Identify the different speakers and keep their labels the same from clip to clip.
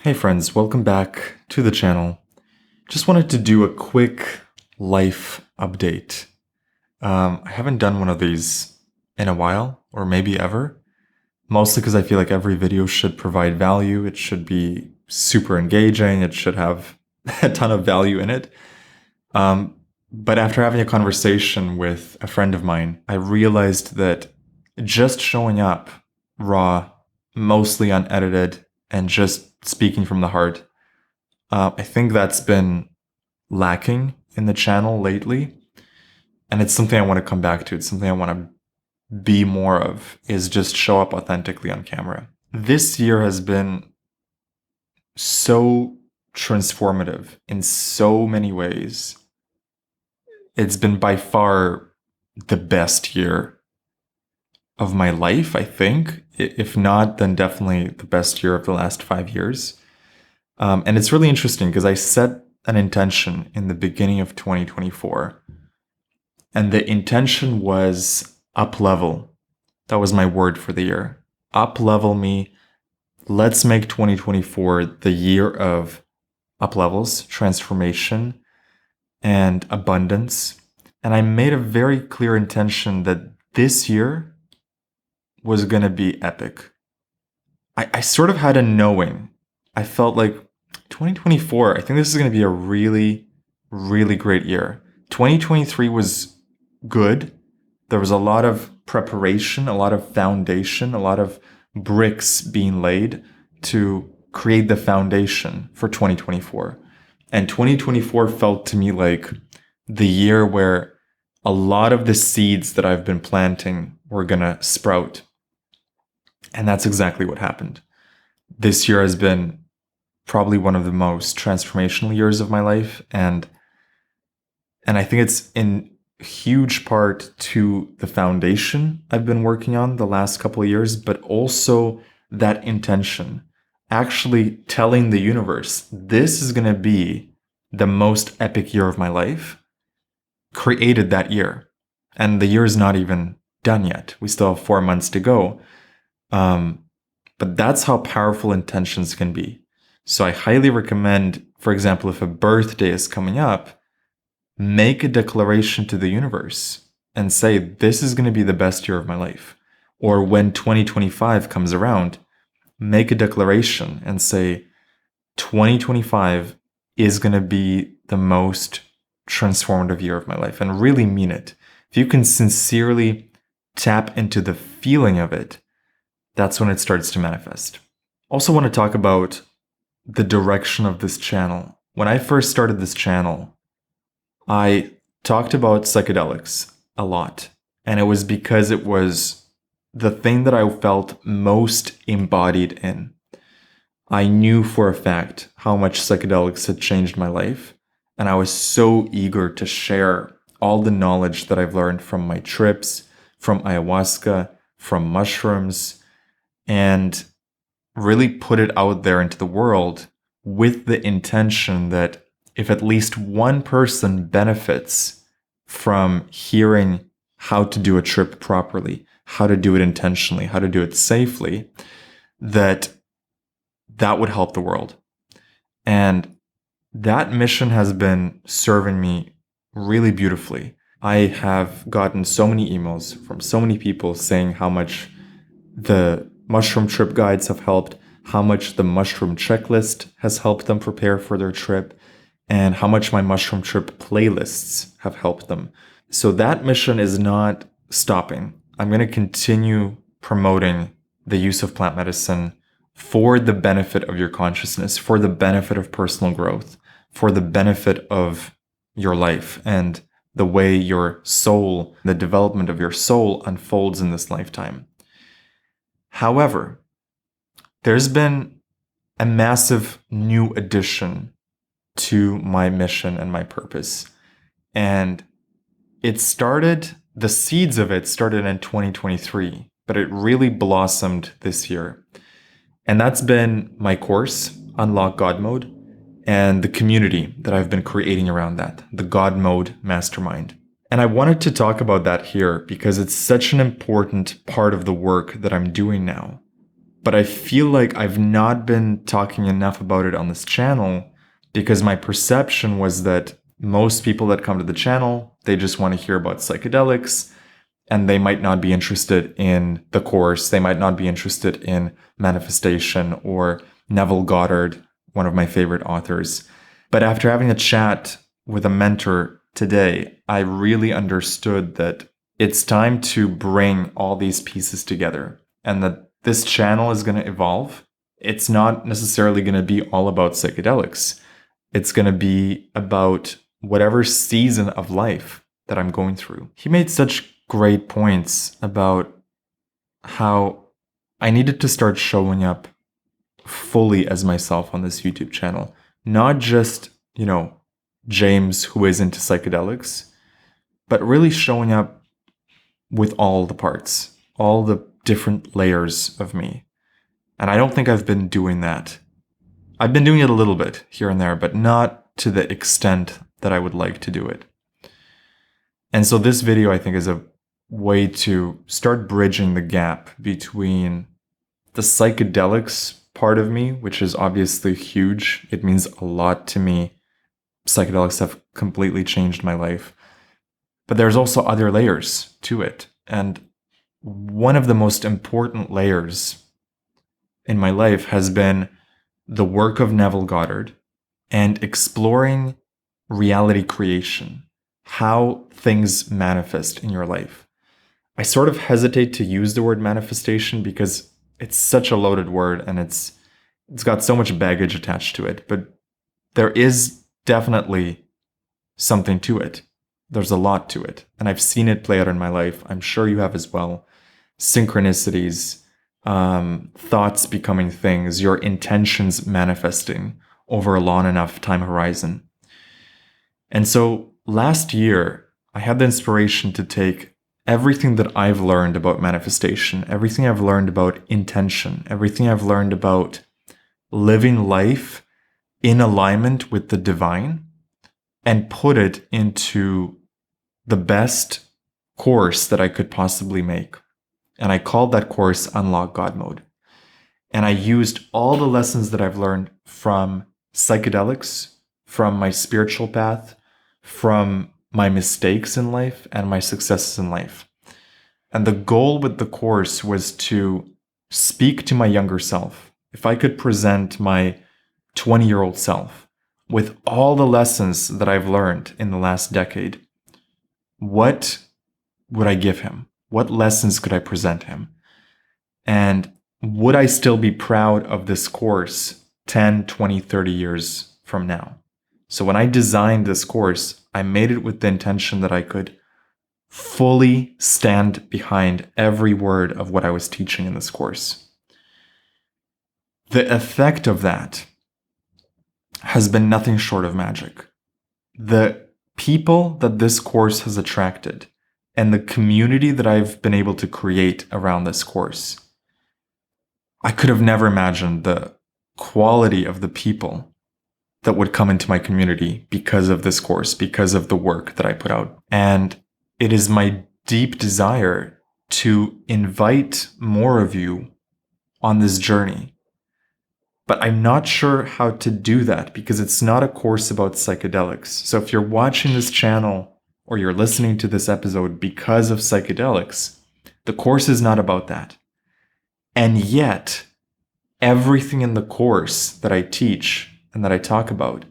Speaker 1: Hey friends, welcome back to the channel. Just wanted to do a quick life update. I haven't done one of these in a while, or maybe ever. Mostly because I feel like every video should provide value. It should be super engaging. It should have a ton of value in it. But after having a conversation with a friend of mine, I realized that just showing up raw, mostly unedited, and just speaking from the heart, I think that's been lacking in the channel lately. And it's something I want to come back to. It's something I want to be more of, is just show up authentically on camera. This year has been so transformative in so many ways. It's been by far the best year of my life, I think. If not, then definitely the best year of the last 5 years. And it's really interesting because I set an intention in the beginning of 2024. And the intention was up level. That was my word for the year. Up level me. Let's make 2024 the year of up levels, transformation, and abundance. And I made a very clear intention that this year was going to be epic. I sort of had a knowing. I felt like 2024, I think this is going to be a really, really great year. 2023 was good. There was a lot of preparation, a lot of foundation, a lot of bricks being laid to create the foundation for 2024. And 2024 felt to me like the year where a lot of the seeds that I've been planting were going to sprout. And that's exactly what happened. This year has been probably one of the most transformational years of my life. And I think it's in huge part to the foundation I've been working on the last couple of years, but also that intention, actually telling the universe, this is going to be the most epic year of my life, created that year. And the year is not even done yet. We still have 4 months to go. But that's how powerful intentions can be. So I highly recommend, for example, if a birthday is coming up, make a declaration to the universe and say, this is going to be the best year of my life. Or when 2025 comes around, make a declaration and say, 2025 is going to be the most transformative year of my life, and really mean it. If you can sincerely tap into the feeling of it, that's when it starts to manifest. Also want to talk about the direction of this channel. When I first started this channel, I talked about psychedelics a lot. And it was because it was the thing that I felt most embodied in. I knew for a fact how much psychedelics had changed my life. And I was so eager to share all the knowledge that I've learned from my trips, from ayahuasca, from mushrooms, and really put it out there into the world with the intention that if at least one person benefits from hearing how to do a trip properly, how to do it intentionally, how to do it safely, that would help the world. And that mission has been serving me really beautifully. I have gotten so many emails from so many people saying how much the mushroom trip guides have helped, how much the mushroom checklist has helped them prepare for their trip, and how much my mushroom trip playlists have helped them. So that mission is not stopping. I'm going to continue promoting the use of plant medicine for the benefit of your consciousness, for the benefit of personal growth, for the benefit of your life and the way your soul, the development of your soul unfolds in this lifetime. However, there's been a massive new addition to my mission and my purpose. And the seeds of it started in 2023, but it really blossomed this year. And that's been my course, Unlock God Mode, and the community that I've been creating around that, the God Mode Mastermind. And I wanted to talk about that here because it's such an important part of the work that I'm doing now. But I feel like I've not been talking enough about it on this channel because my perception was that most people that come to the channel, they just want to hear about psychedelics and they might not be interested in the course. They might not be interested in manifestation or Neville Goddard, one of my favorite authors. But after having a chat with a mentor today, I really understood that it's time to bring all these pieces together and that this channel is going to evolve. It's not necessarily going to be all about psychedelics. It's going to be about whatever season of life that I'm going through. He made such great points about how I needed to start showing up fully as myself on this YouTube channel. Not just, James who is into psychedelics, but really showing up with all the parts, all the different layers of me. And I don't think I've been doing that. I've been doing it a little bit here and there, but not to the extent that I would like to do it. And so this video, I think, is a way to start bridging the gap between the psychedelics part of me, which is obviously huge. It means a lot to me. Psychedelics have completely changed my life. But there's also other layers to it. And one of the most important layers in my life has been the work of Neville Goddard and exploring reality creation, how things manifest in your life. I sort of hesitate to use the word manifestation because it's such a loaded word and it's got so much baggage attached to it, but there is definitely something to it. There's a lot to it, and I've seen it play out in my life. I'm sure you have as well. Synchronicities, thoughts becoming things, your intentions manifesting over a long enough time horizon. And so last year, I had the inspiration to take everything that I've learned about manifestation, everything I've learned about intention, everything I've learned about living life in alignment with the divine, and put it into the best course that I could possibly make. And I called that course Unlock God Mode. And I used all the lessons that I've learned from psychedelics, from my spiritual path, from my mistakes in life, and my successes in life. And the goal with the course was to speak to my younger self. If I could present my 20-year-old self with all the lessons that I've learned in the last decade, what would I give him? What lessons could I present him? And would I still be proud of this course 10, 20, 30 years from now? So when I designed this course, I made it with the intention that I could fully stand behind every word of what I was teaching in this course. The effect of that has been nothing short of magic. The people that this course has attracted and the community that I've been able to create around this course, I could have never imagined the quality of the people that would come into my community because of this course, because of the work that I put out. And it is my deep desire to invite more of you on this journey. But I'm not sure how to do that because it's not a course about psychedelics. So if you're watching this channel or you're listening to this episode because of psychedelics, the course is not about that. And yet, everything in the course that I teach and that I talk about,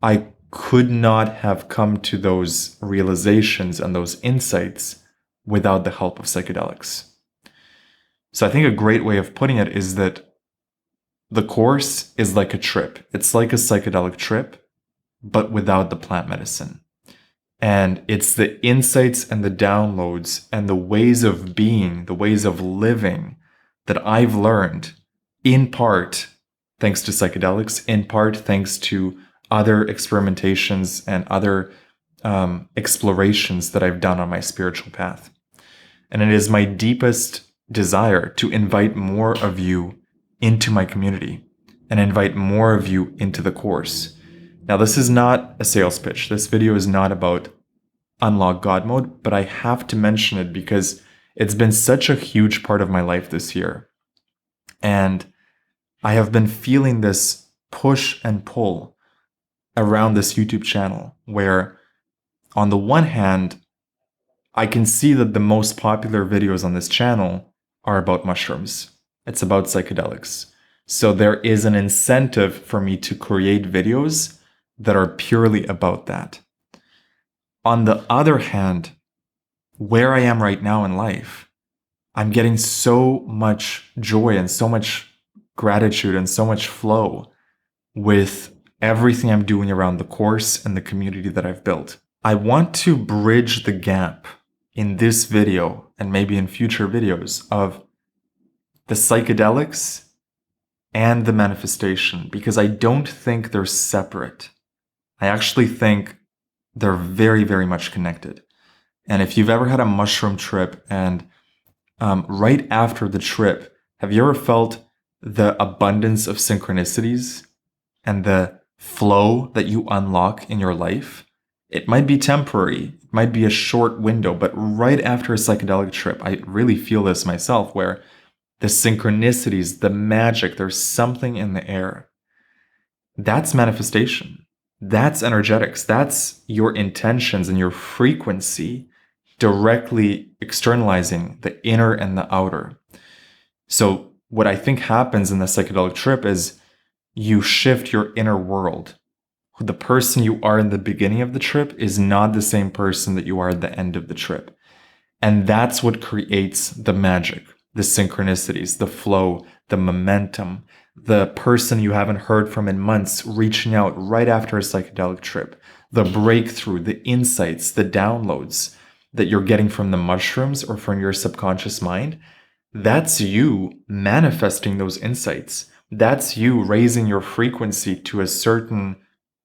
Speaker 1: I could not have come to those realizations and those insights without the help of psychedelics. So I think a great way of putting it is that the course is like a trip. It's like a psychedelic trip, but without the plant medicine. And it's the insights and the downloads and the ways of being, the ways of living that I've learned, in part thanks to psychedelics, in part thanks to other experimentations and other explorations that I've done on my spiritual path. And it is my deepest desire to invite more of you into my community and invite more of you into the course. Now, this is not a sales pitch. This video is not about Unlock God Mode, but I have to mention it because it's been such a huge part of my life this year. And I have been feeling this push and pull around this YouTube channel where, on the one hand, I can see that the most popular videos on this channel are about mushrooms. It's about psychedelics. So there is an incentive for me to create videos that are purely about that. On the other hand, where I am right now in life, I'm getting so much joy and so much gratitude and so much flow with everything I'm doing around the course and the community that I've built. I want to bridge the gap in this video and maybe in future videos of the psychedelics and the manifestation, because I don't think they're separate. I actually think they're very, very much connected. And if you've ever had a mushroom trip and right after the trip, have you ever felt the abundance of synchronicities and the flow that you unlock in your life? It might be temporary, it might be a short window, but right after a psychedelic trip, I really feel this myself, where the synchronicities, the magic, there's something in the air. That's manifestation. That's energetics. That's your intentions and your frequency directly externalizing the inner and the outer. So what I think happens in the psychedelic trip is you shift your inner world. The person you are in the beginning of the trip is not the same person that you are at the end of the trip. And that's what creates the magic, the synchronicities, the flow, the momentum, the person you haven't heard from in months reaching out right after a psychedelic trip, the breakthrough, the insights, the downloads that you're getting from the mushrooms or from your subconscious mind. That's you manifesting those insights. That's you raising your frequency to a certain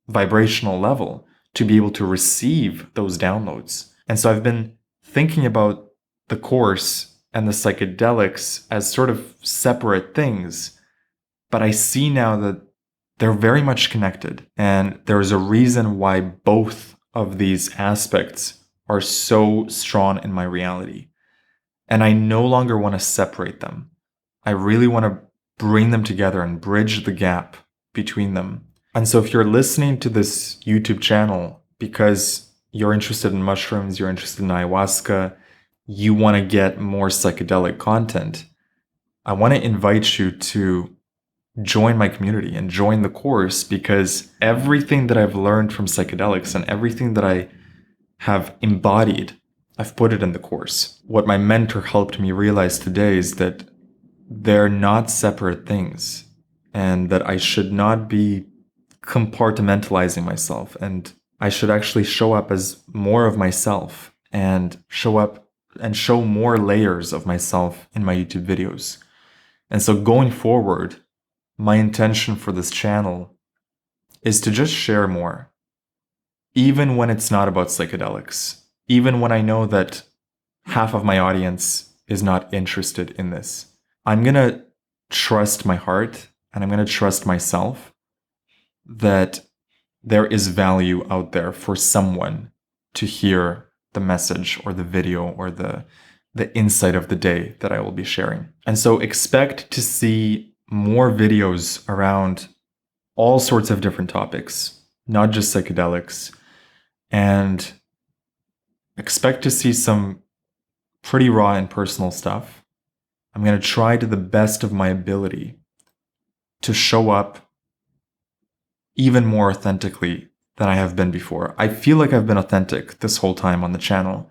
Speaker 1: vibrational level to be able to receive those downloads. And so I've been thinking about the course and the psychedelics as sort of separate things, but I see now that they're very much connected. And there's a reason why both of these aspects are so strong in my reality. And I no longer want to separate them. I really want to bring them together and bridge the gap between them. And so if you're listening to this YouTube channel because you're interested in mushrooms, you're interested in ayahuasca, you want to get more psychedelic content, I want to invite you to join my community and join the course, because everything that I've learned from psychedelics and everything that I have embodied, I've put it in the course. What my mentor helped me realize today is that they're not separate things, and that I should not be compartmentalizing myself, and I should actually show up as more of myself and show up and show more layers of myself in my YouTube videos. And so going forward, my intention for this channel is to just share more, even when it's not about psychedelics, even when I know that half of my audience is not interested in this. I'm going to trust my heart and I'm going to trust myself that there is value out there for someone to hear the message or the video or the insight of the day that I will be sharing. And so expect to see more videos around all sorts of different topics, not just psychedelics, and expect to see some pretty raw and personal stuff. I'm going to try to the best of my ability to show up even more authentically than I have been before. I feel like I've been authentic this whole time on the channel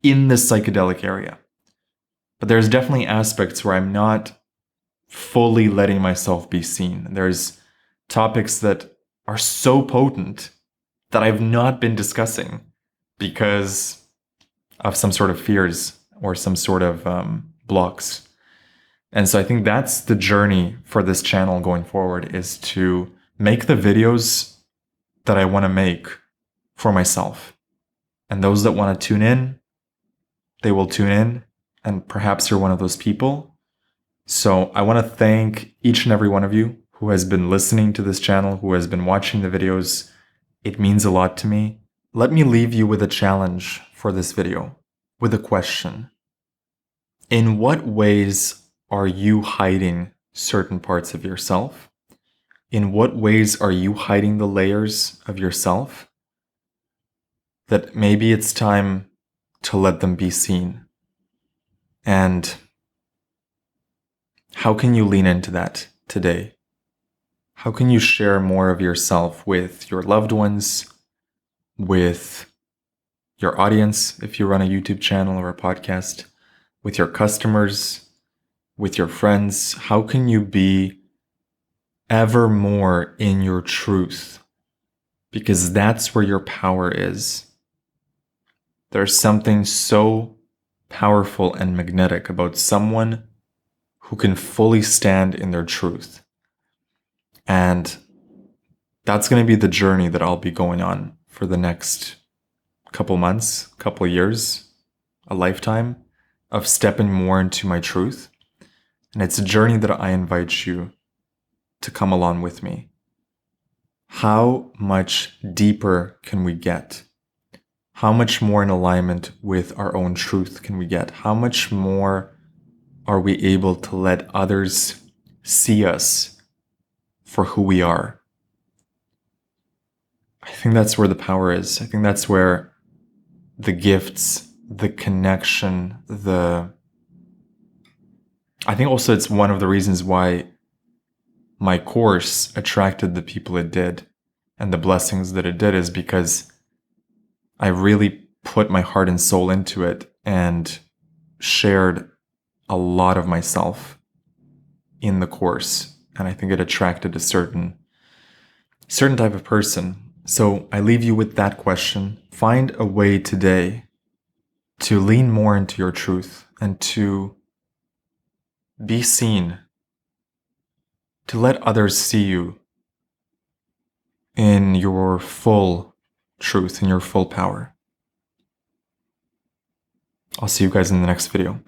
Speaker 1: in the psychedelic area. But there's definitely aspects where I'm not fully letting myself be seen. There's topics that are so potent that I've not been discussing because of some sort of fears or some sort of blocks. And so I think that's the journey for this channel going forward, is to make the videos that I want to make for myself. And those that want to tune in, they will tune in, and perhaps you're one of those people. So I want to thank each and every one of you who has been listening to this channel, who has been watching the videos. It means a lot to me. Let me leave you with a challenge for this video, with a question. In what ways are you hiding certain parts of yourself? In what ways are you hiding the layers of yourself that maybe it's time to let them be seen? And how can you lean into that today? How can you share more of yourself with your loved ones, with your audience, if you run a YouTube channel or a podcast, with your customers, with your friends? How can you be ever more in your truth? Because that's where your power is. There's something so powerful and magnetic about someone who can fully stand in their truth. And that's going to be the journey that I'll be going on for the next couple months, couple years, a lifetime of stepping more into my truth. And it's a journey that I invite you to come along with me. How much deeper can we get? How much more in alignment with our own truth can we get? How much more are we able to let others see us for who we are? I think that's where the power is. I think that's where the gifts, the connection, I think also it's one of the reasons why my course attracted the people it did and the blessings that it did, is because I really put my heart and soul into it and shared a lot of myself in the course. And I think it attracted a certain type of person. So I leave you with that question. Find a way today to lean more into your truth and to be seen, to let others see you in your full truth, in your full power. I'll see you guys in the next video.